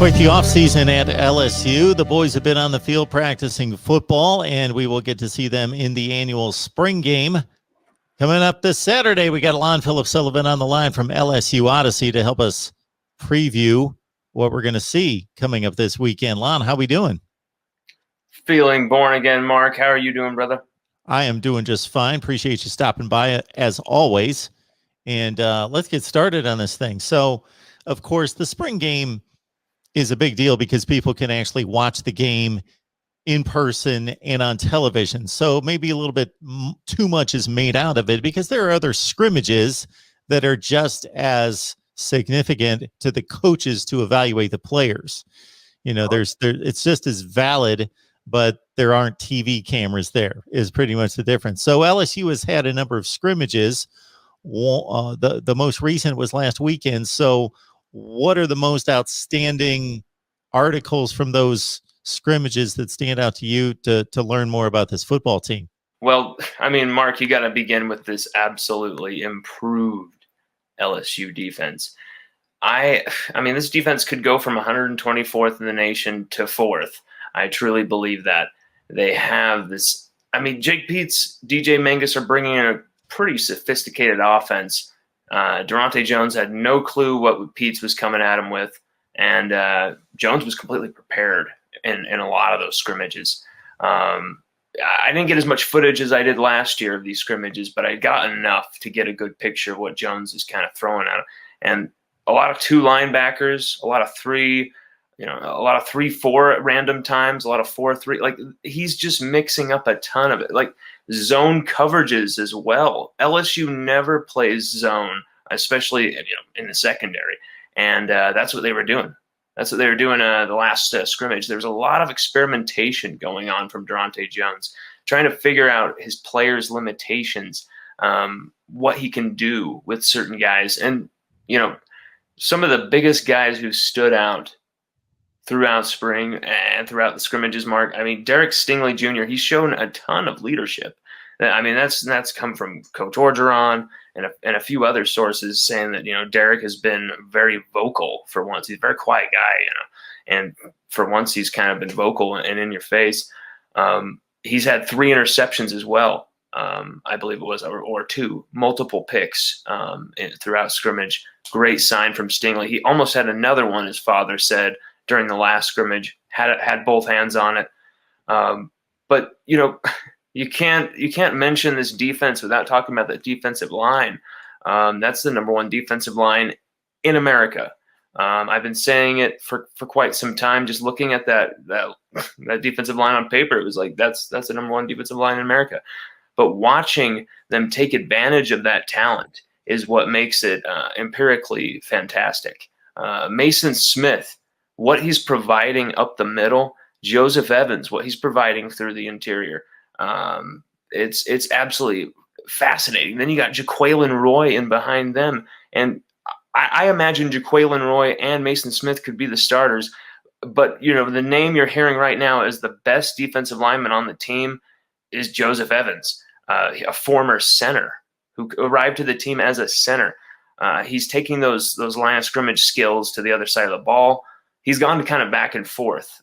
Quite the offseason at LSU. The boys have been on the field practicing football, and we will get to see them in the annual spring game. Coming up this Saturday, we got Lon Philip Sullivan on the line from LSU Odyssey to help us preview what we're going to see coming up this weekend. Lon, how we doing? Feeling born again, Mark. How are you doing, brother? I am doing just fine. Appreciate you stopping by as always. And let's get started on this thing. So, of course, the spring game is a big deal because people can actually watch the game in person and on television. So maybe a little bit too much is made out of it because there are other scrimmages that are just as significant to the coaches to evaluate the players. You know, it's just as valid, but there aren't TV cameras there is pretty much the difference. So LSU has had a number of scrimmages. The most recent was last weekend. So what are the most outstanding articles from those scrimmages that stand out to you to learn more about this football team? Well, I mean, Mark, you got to begin with this absolutely improved LSU defense. I mean, this defense could go from 124th in the nation to 4th. I truly believe that. They have this. I mean, Jake Peetz, DJ Mangus are bringing in a pretty sophisticated offense. Devonte Jones had no clue what Peetz was coming at him with, and Jones was completely prepared in a lot of those scrimmages. I didn't get as much footage as I did last year of these scrimmages, but I got enough to get a good picture of what Jones is kind of throwing at him. And a lot of 2 linebackers, a lot of 3, a lot of 3-4 at random times, a lot of 4-3. Like, he's just mixing up a ton of it. Like, zone coverages as well. LSU never plays zone, especially in the secondary, and that's what they were doing. That's what they were doing the last scrimmage. There was a lot of experimentation going on from Devonte Jones, trying to figure out his players' limitations, what he can do with certain guys, and some of the biggest guys who stood out throughout spring and throughout the scrimmages, Mark. I mean, Derek Stingley Jr., he's shown a ton of leadership. I mean, that's come from Coach Orgeron and a few other sources saying that, Derek has been very vocal for once. He's a very quiet guy, and for once he's kind of been vocal and in your face. He's had 3 interceptions as well, I believe it was, or 2, multiple picks throughout scrimmage. Great sign from Stingley. He almost had another one, his father said, during the last scrimmage, had both hands on it. But you can't mention this defense without talking about the defensive line. That's the number 1 defensive line in America. I've been saying it for quite some time. Just looking at that defensive line on paper, it was like that's the number 1 defensive line in America. But watching them take advantage of that talent is what makes it empirically fantastic. Mason Smith, what he's providing up the middle, Joseph Evans, what he's providing through the interior. It's absolutely fascinating. Then you got Jaquelin Roy in behind them. And I imagine Jaquelin Roy and Mason Smith could be the starters. But, the name you're hearing right now as the best defensive lineman on the team is Joseph Evans, a former center who arrived to the team as a center. He's taking those line of scrimmage skills to the other side of the ball. He's gone to kind of back and forth,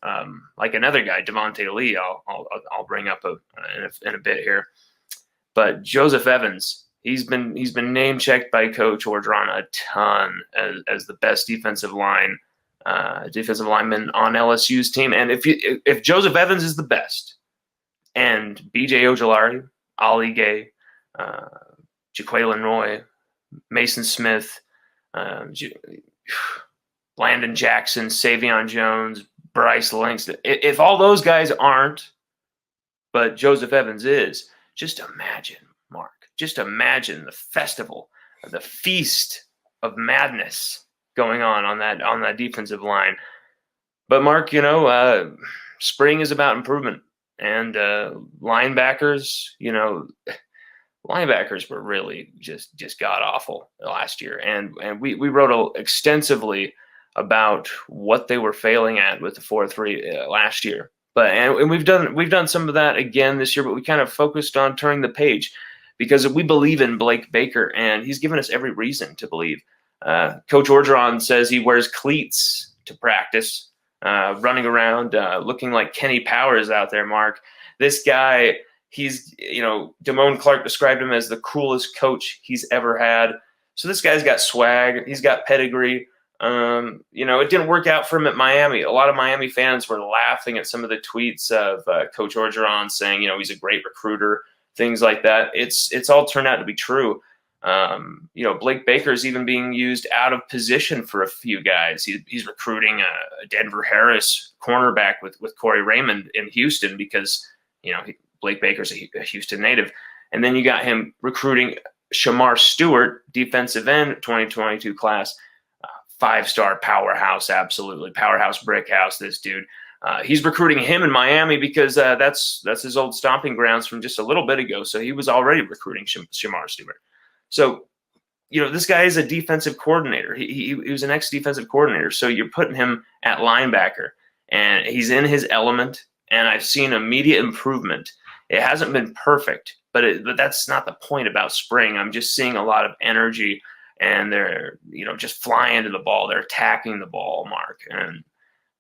like another guy, Devonte Lee. I'll bring up in a bit here, but Joseph Evans, he's been name checked by Coach Orgeron a ton as the best defensive lineman on LSU's team. And if Joseph Evans is the best, and B.J. Ojulari, Ali Gay, Jaquelin Roy, Mason Smith, Landon Jackson, Savion Jones, Bryce Langston. If all those guys aren't, but Joseph Evans is, just imagine, Mark. Just imagine the festival, the feast of madness going on that defensive line. But Mark, spring is about improvement, and linebackers, linebackers were really just god awful last year, and we wrote extensively about what they were failing at with the 4-3 last year. But and we've done some of that again this year, but we kind of focused on turning the page because we believe in Blake Baker, and he's given us every reason to believe. Coach Orgeron says he wears cleats to practice, running around, looking like Kenny Powers out there, Mark. This guy, he's, Damone Clark described him as the coolest coach he's ever had. So this guy's got swag. He's got pedigree. It didn't work out for him at Miami. A lot of Miami fans were laughing at some of the tweets of Coach Orgeron saying, he's a great recruiter, things like that. It's all turned out to be true. Blake Baker's even being used out of position for a few guys. He's recruiting a Denver Harris cornerback with Corey Raymond in Houston because, Blake Baker's a Houston native. And then you got him recruiting Shamar Stewart, defensive end, 2022 class, 5-star powerhouse, absolutely powerhouse brick house. This dude, he's recruiting him in Miami because that's his old stomping grounds from just a little bit ago. So he was already recruiting Shamar Stewart. So, this guy is a defensive coordinator. He was an ex-defensive coordinator. So you're putting him at linebacker, and he's in his element. And I've seen immediate improvement. It hasn't been perfect, but that's not the point about spring. I'm just seeing a lot of energy, and they're, just flying to the ball. They're attacking the ball, Mark. And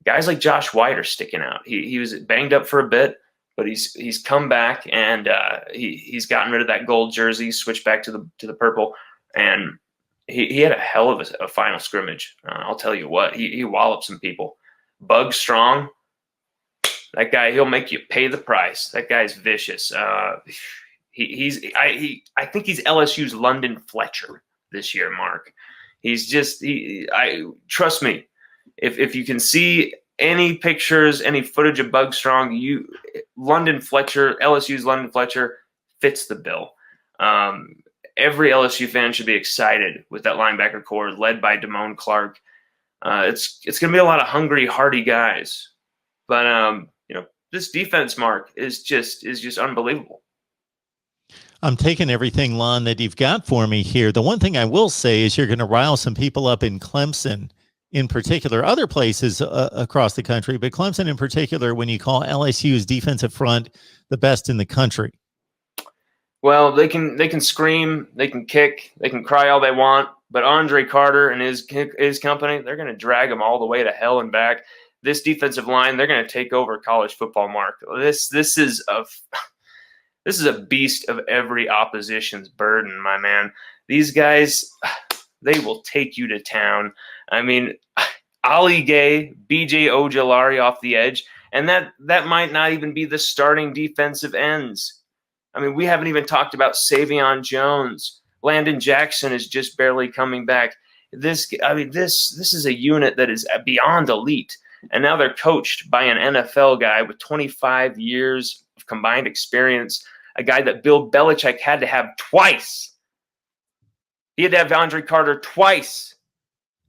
guys like Josh White are sticking out. He was banged up for a bit, but he's come back, and he's gotten rid of that gold jersey, switched back to the purple, and he had a hell of a final scrimmage. I'll tell you what, he walloped some people. Bug Strong, that guy, he'll make you pay the price. That guy's vicious. I think he's LSU's London Fletcher this year, Mark. He's just trust me, if you can see any pictures, any footage of Bug Strong, LSU's London Fletcher fits the bill. Every LSU fan should be excited with that linebacker core led by Damone Clark. It's going to be a lot of hungry, hardy guys, but this defense, Mark, is just unbelievable. I'm taking everything, Lon, that you've got for me here. The one thing I will say is you're going to rile some people up in Clemson in particular, other places across the country, but Clemson in particular, when you call LSU's defensive front the best in the country. Well, they can scream, they can kick, they can cry all they want, but Andre Carter and his company, they're going to drag them all the way to hell and back. This defensive line, they're going to take over college football, Mark. This is a beast of every opposition's burden, my man. These guys, they will take you to town. I mean, Ali Gay, BJ Ojolari off the edge, and that might not even be the starting defensive ends. I mean, we haven't even talked about Savion Jones. Landon Jackson is just barely coming back. This is a unit that is beyond elite. And now they're coached by an NFL guy with 25 years of combined experience, a guy that Bill Belichick had to have twice. He had to have Andre Carter twice.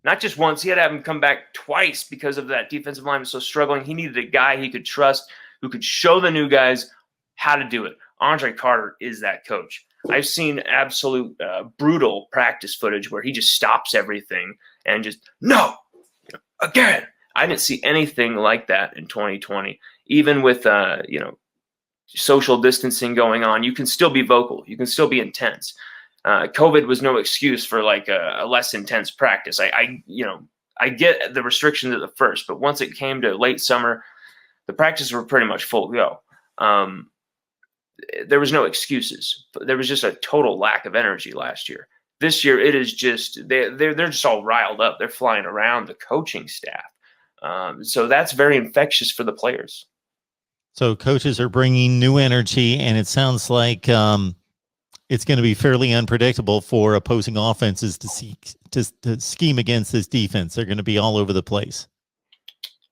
Not just once. He had to have him come back twice because of that defensive line was so struggling. He needed a guy he could trust who could show the new guys how to do it. Andre Carter is that coach. I've seen absolute brutal practice footage where he just stops everything and just, no, again. I didn't see anything like that in 2020. Even with, social distancing going on, you can still be vocal. You can still be intense. COVID was no excuse for like a less intense practice. I get the restrictions at the first, but once it came to late summer, the practices were pretty much full go. There was no excuses. There was just a total lack of energy last year. This year, it is just they're just all riled up. They're flying around the coaching staff. So that's very infectious for the players. So coaches are bringing new energy, and it sounds like it's going to be fairly unpredictable for opposing offenses to scheme against this defense. They're going to be all over the place.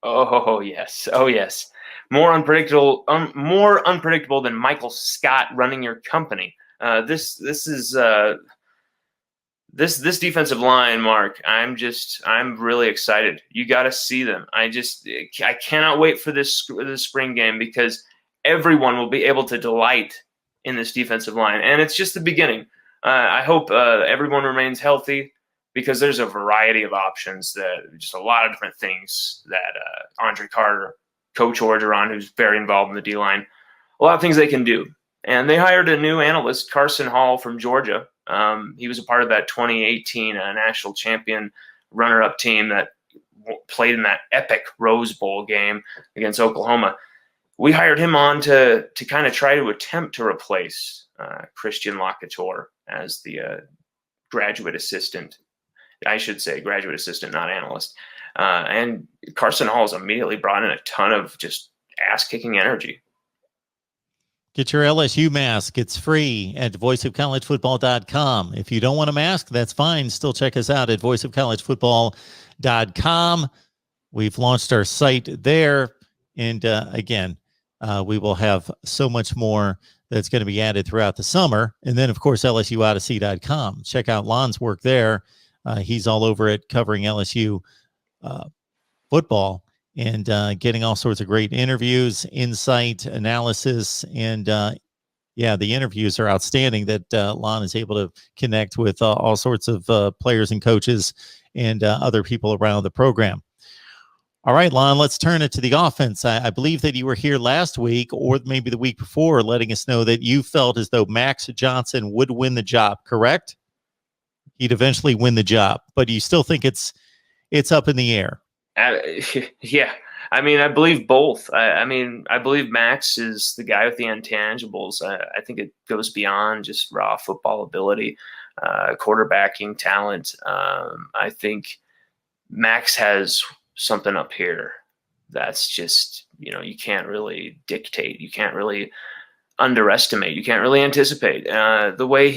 Oh yes, more unpredictable than Michael Scott running your company. This defensive line, Mark, I'm really excited. You got to see them. I cannot wait for this spring game because everyone will be able to delight in this defensive line. And it's just the beginning. I hope everyone remains healthy because there's a variety of options, just a lot of different things that Andre Carter, Coach Orgeron, who's very involved in the D-line, a lot of things they can do. And they hired a new analyst, Carson Hall from Georgia. He was a part of that 2018 national champion runner-up team that played in that epic Rose Bowl game against Oklahoma. We hired him on to kind of try to attempt to replace Christian Locouture as the graduate assistant. I should say graduate assistant, not analyst. And Carson Hall has immediately brought in a ton of just ass-kicking energy. Get your LSU mask. It's free at voiceofcollegefootball.com. If you don't want a mask, that's fine. Still check us out at voiceofcollegefootball.com. We've launched our site there. And again, we will have so much more that's going to be added throughout the summer. And then, of course, LSUodyssey.com. Check out Lon's work there. He's all over it covering LSU football and getting all sorts of great interviews, insight, analysis. And the interviews are outstanding that Lon is able to connect with all sorts of players and coaches and other people around the program. All right, Lon, let's turn it to the offense. I believe that you were here last week or maybe the week before letting us know that you felt as though Max Johnson would win the job, correct? He'd eventually win the job, but you still think it's up in the air. Yeah. I mean, I believe both. I believe Max is the guy with the intangibles. I think it goes beyond just raw football ability, quarterbacking talent. I think Max has something up here that's just, you can't really dictate. You can't really underestimate. You can't really anticipate. The way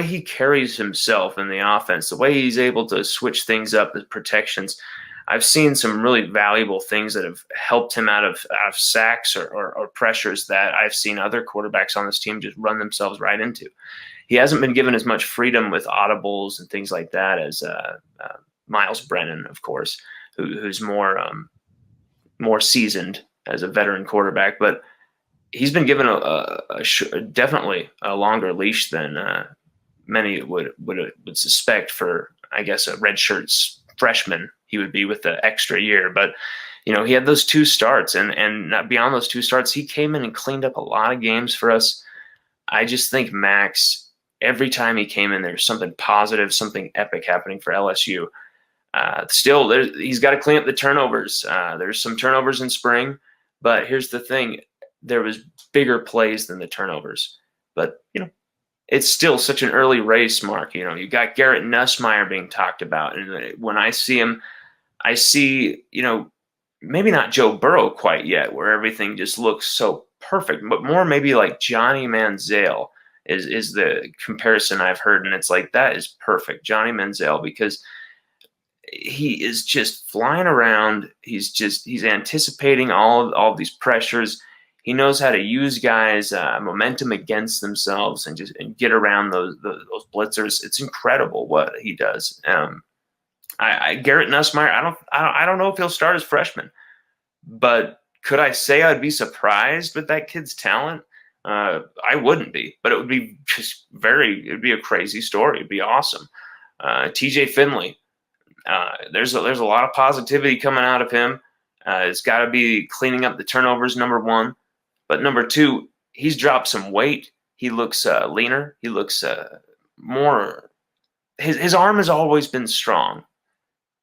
he carries himself in the offense, the way he's able to switch things up, the protections. I've seen some really valuable things that have helped him out of sacks or pressures that I've seen other quarterbacks on this team just run themselves right into. He hasn't been given as much freedom with audibles and things like that as Miles Brennan, of course, who's more seasoned as a veteran quarterback. But he's been given definitely a longer leash than many would suspect for, I guess, a redshirt freshman he would be with the extra year. But, he had those 2 starts, and beyond those 2 starts, he came in and cleaned up a lot of games for us. I just think Max, every time he came in, there's something positive, something epic happening for LSU. Still, he's got to clean up the turnovers. There's some turnovers in spring, but here's the thing. There was bigger plays than the turnovers. But, it's still such an early race, Mark. You got Garrett Nussmeier being talked about. And when I see him, I see, maybe not Joe Burrow quite yet, where everything just looks so perfect, but more maybe like Johnny Manziel is the comparison I've heard. And it's like, that is perfect, Johnny Manziel, because he is just flying around. He's anticipating all of these pressures. He knows how to use guys' momentum against themselves and get around those blitzers. It's incredible what he does. Garrett Nussmeier, I don't know if he'll start as freshman, but could I say I'd be surprised with that kid's talent? I wouldn't be, but it would be it'd be a crazy story. It'd be awesome. TJ Finley, there's a lot of positivity coming out of him. It's got to be cleaning up the turnovers, number 1. But number 2, he's dropped some weight. He looks leaner. He looks more. His arm has always been strong,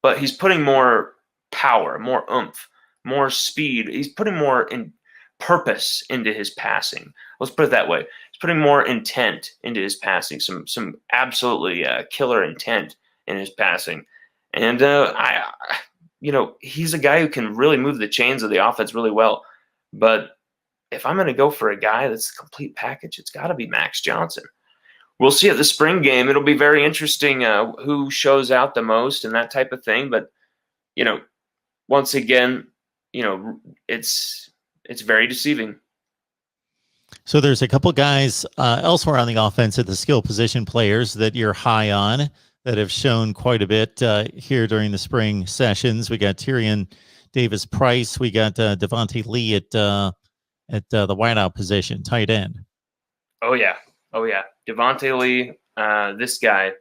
but he's putting more power, more oomph, more speed. He's putting more in purpose into his passing. Let's put it that way. He's putting more intent into his passing. Some absolutely killer intent in his passing, and he's a guy who can really move the chains of the offense really well. But if I'm going to go for a guy that's a complete package, it's got to be Max Johnson. We'll see at the spring game. It'll be very interesting who shows out the most and that type of thing. But, once again, it's very deceiving. So there's a couple guys elsewhere on the offense at the skill position players that you're high on that have shown quite a bit here during the spring sessions. We got Tyrion Davis-Price. We got Devonte Lee at the wideout position, tight end. Oh yeah. Devonte Lee, this guy,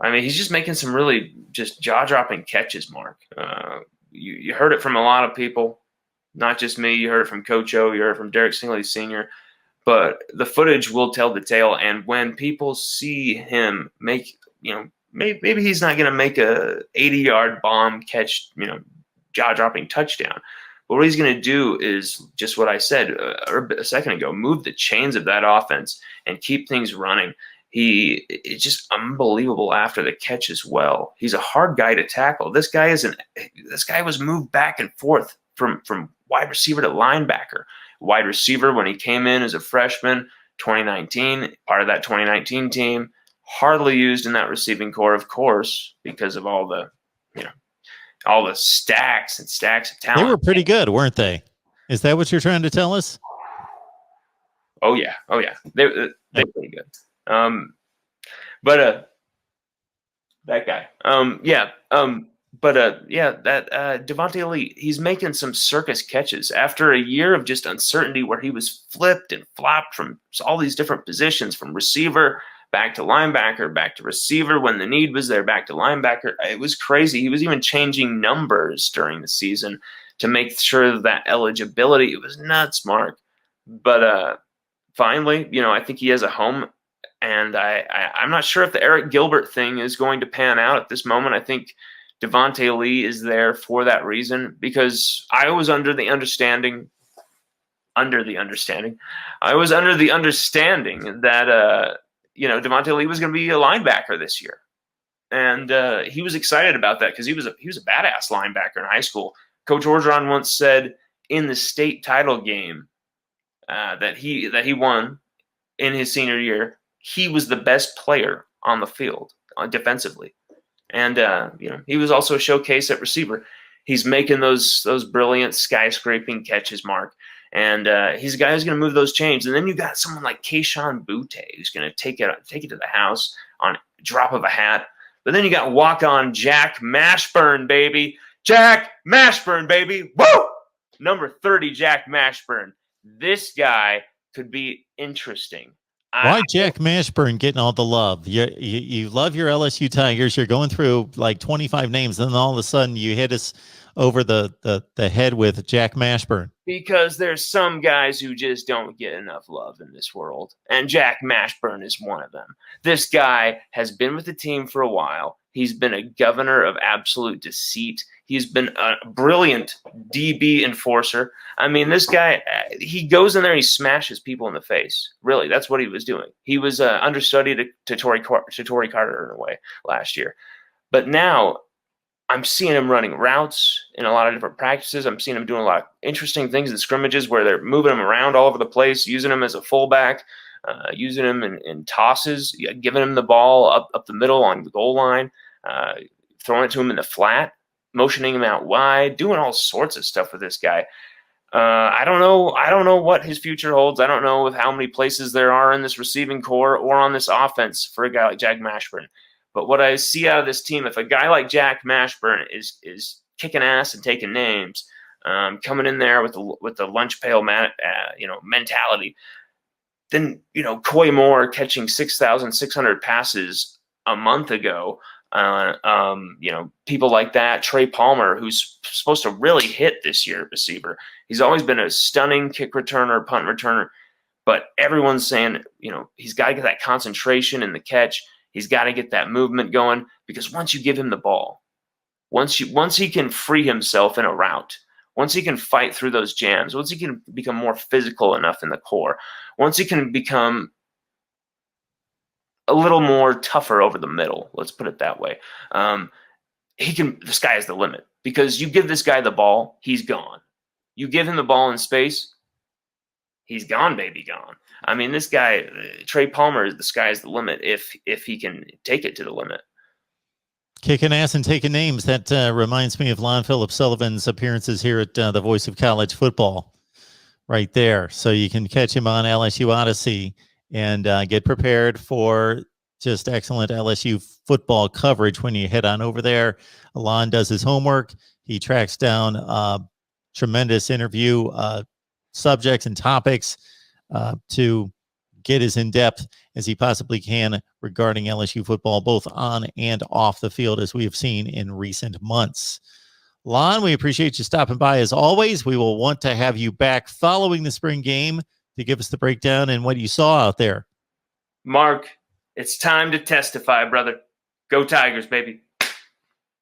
he's just making some really just jaw-dropping catches, Mark. You heard it from a lot of people, not just me. You heard it from Coach O. You heard it from Derek Stingley Sr., but the footage will tell the tale. And when people see him make, maybe he's not going to make a 80-yard bomb catch, jaw-dropping touchdown. But what he's going to do is just what I said a second ago, move the chains of that offense and keep things running. It's just unbelievable after the catch as well. He's a hard guy to tackle. This guy was moved back and forth from wide receiver to linebacker. Wide receiver when he came in as a freshman, 2019, part of that 2019 team, hardly used in that receiving core, of course, because of all the stacks and stacks of talent. They were pretty good, weren't they? Is that what you're trying to tell us? Oh yeah. They're pretty good. That guy. That Devonte Lee, he's making some circus catches after a year of just uncertainty where he was flipped and flopped from all these different positions, from receiver back to linebacker, back to receiver when the need was there, back to linebacker. It was crazy. He was even changing numbers during the season to make sure that eligibility. It was nuts, Mark. But finally, I think he has a home. And I'm not sure if the Eric Gilbert thing is going to pan out at this moment. I think Devonte Lee is there for that reason, because I was under the understanding that Devonte Lee was going to be a linebacker this year, and he was excited about that because he was a badass linebacker in high school. Coach Orgeron once said in the state title game that he won in his senior year, he was the best player on the field defensively. And, he was also a showcase at receiver. He's making those brilliant skyscraping catches, Mark. And he's a guy who's going to move those chains. And then you got someone like Keyshawn Butte who's going to take it to the house on a drop of a hat. But then you got walk-on Jack Mashburn, baby. Jack Mashburn, baby. Woo! Number 30, Jack Mashburn. This guy could be interesting. Why Jack Mashburn getting all the love? You love your LSU Tigers. You're going through like 25 names, and then all of a sudden you hit us over the head with Jack Mashburn. Because there's some guys who just don't get enough love in this world, and Jack Mashburn is one of them. This guy has been with the team for a while. He's been a governor of absolute deceit. He's been a brilliant DB enforcer. I mean, this guy, he goes in there and he smashes people in the face. Really, that's what he was doing. He was understudy to Torrey Carter in a way last year. But now I'm seeing him running routes in a lot of different practices. I'm seeing him doing a lot of interesting things in scrimmages where they're moving him around all over the place, using him as a fullback, using him in tosses, giving him the ball up the middle on the goal line, throwing it to him in the flat, motioning him out wide, doing all sorts of stuff with this guy. I don't know what his future holds. I don't know with how many places there are in this receiving core or on this offense for a guy like Jack Mashburn. But what I see out of this team, if a guy like Jack Mashburn is kicking ass and taking names, coming in there with the lunch pail mentality, then Coy Moore catching 6,600 passes a month ago. People like that, Trey Palmer, who's supposed to really hit this year at receiver. He's always been a stunning kick returner, punt returner, but everyone's saying, he's got to get that concentration in the catch. He's got to get that movement going, because once you give him the ball, once he can free himself in a route, once he can fight through those jams, once he can become more physical enough in the core, once he can become a little more tougher over the middle, let's put it that way, the sky is the limit, because you give this guy the ball, he's gone. You give him the ball in space, he's gone, baby, gone. I mean, this guy, Trey Palmer, the sky is the limit if he can take it to the limit. Kicking ass and taking names. That reminds me of Lon Philip Sullivan's appearances here at the Voice of College Football right there. So you can catch him on LSU Odyssey and get prepared for just excellent LSU football coverage when you head on over there. Lon does his homework. He tracks down tremendous interview subjects and topics to get as in-depth as he possibly can regarding LSU football, both on and off the field, as we have seen in recent months. Lon, we appreciate you stopping by as always. We will want to have you back following the spring game to give us the breakdown and what you saw out there. Mark, it's time to testify, brother. Go Tigers, baby.